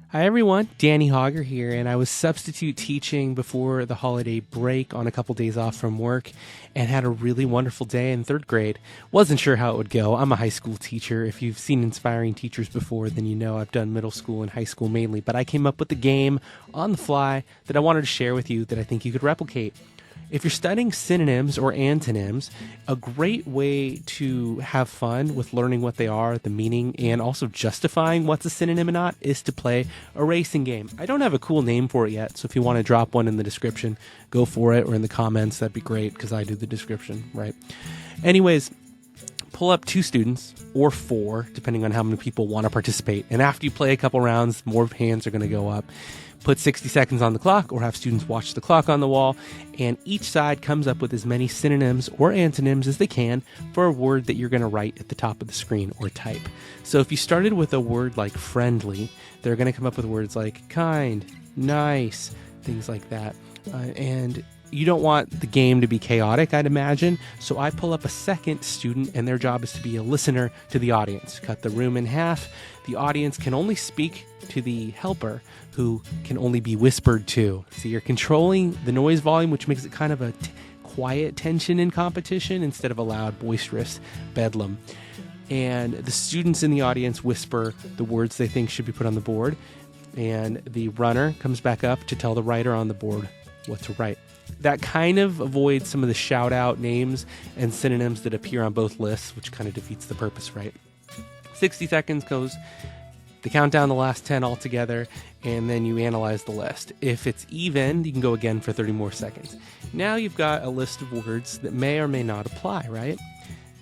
Hi everyone, Danny Hauger here, and I was substitute teaching before the holiday break on a couple days off from work and had a really wonderful day in third grade. Wasn't sure how it would go. I'm a high school teacher. If you've seen Inspiring Teachers before, then you know I've done middle school and high school mainly, but I came up with a game on the fly that I wanted to share with you that I think you could replicate. If you're studying synonyms or antonyms, a great way to have fun with learning what they are, the meaning, and also justifying what's a synonym and not is to play a racing game. I don't have a cool name for it yet, so if you want to drop one in the description, go for it, or in the comments, that'd be great because I do the description, right? Anyways, pull up 2 students or 4, depending on how many people want to participate. And after you play a couple rounds, more hands are going to go up. Put 60 seconds on the clock or have students watch the clock on the wall, and each side comes up with as many synonyms or antonyms as they can for a word that you're going to write at the top of the screen or type. So if you started with a word like friendly, they're going to come up with words like kind, nice, things like that. And you don't want the game to be chaotic, I'd imagine. So I pull up a second student, and their job is to be a listener to the audience. Cut the room in half. The audience can only speak to the helper, who can only be whispered to. So you're controlling the noise volume, which makes it kind of a quiet tension in competition instead of a loud, boisterous bedlam. And the students in the audience whisper the words they think should be put on the board, and the runner comes back up to tell the writer on the board what to write. That kind of avoids some of the shout out names and synonyms that appear on both lists, which kind of defeats the purpose, right? 60 seconds goes. They count down the last 10 all together, and then you analyze the list. If it's even, you can go again for 30 more seconds. Now you've got a list of words that may or may not apply, right?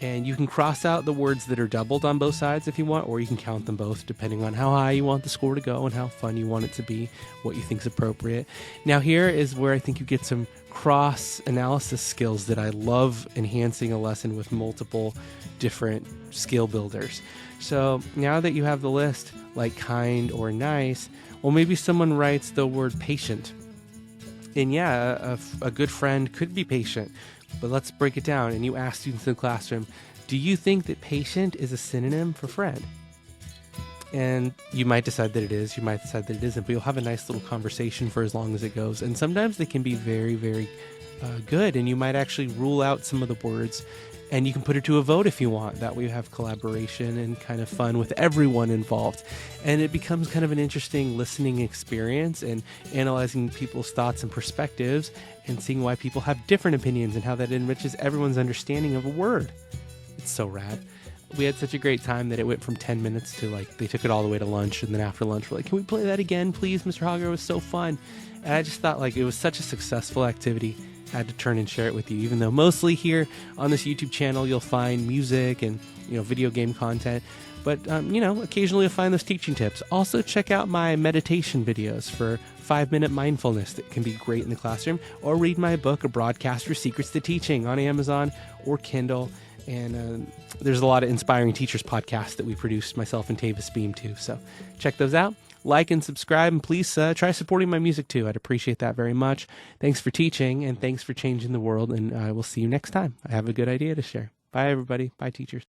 And you can cross out the words that are doubled on both sides if you want, or you can count them both depending on how high you want the score to go and how fun you want it to be, what you think is appropriate. Now here is where I think you get some cross-analysis skills that I love enhancing a lesson with multiple different skill builders. So now that you have the list, like kind or nice, well, maybe someone writes the word patient. And yeah, a good friend could be patient, but let's break it down. And you ask students in the classroom, do you think that patient is a synonym for friend? And you might decide that it is, you might decide that it isn't, but you'll have a nice little conversation for as long as it goes. And sometimes they can be very, very good, and you might actually rule out some of the words, and you can put it to a vote if you want. That way you have collaboration and kind of fun with everyone involved. And it becomes kind of an interesting listening experience and analyzing people's thoughts and perspectives and seeing why people have different opinions and how that enriches everyone's understanding of a word. It's so rad. We had such a great time that it went from 10 minutes to they took it all the way to lunch. And then after lunch, we're like, can we play that again, please, Mr. Hauger? It was so fun. And I just thought it was such a successful activity. I had to turn and share it with you, even though mostly here on this YouTube channel, you'll find music and, video game content. But, occasionally you'll find those teaching tips. Also, check out my meditation videos for 5-minute mindfulness that can be great in the classroom, or read my book, A Broadcaster's Secrets to Teaching, on Amazon or Kindle. And there's a lot of Inspiring Teachers podcasts that we produce, myself and Tavis Beam too. So check those out. Like and subscribe, and please try supporting my music too. I'd appreciate that very much. Thanks for teaching, and thanks for changing the world, and I will see you next time. I have a good idea to share. Bye, everybody. Bye, teachers.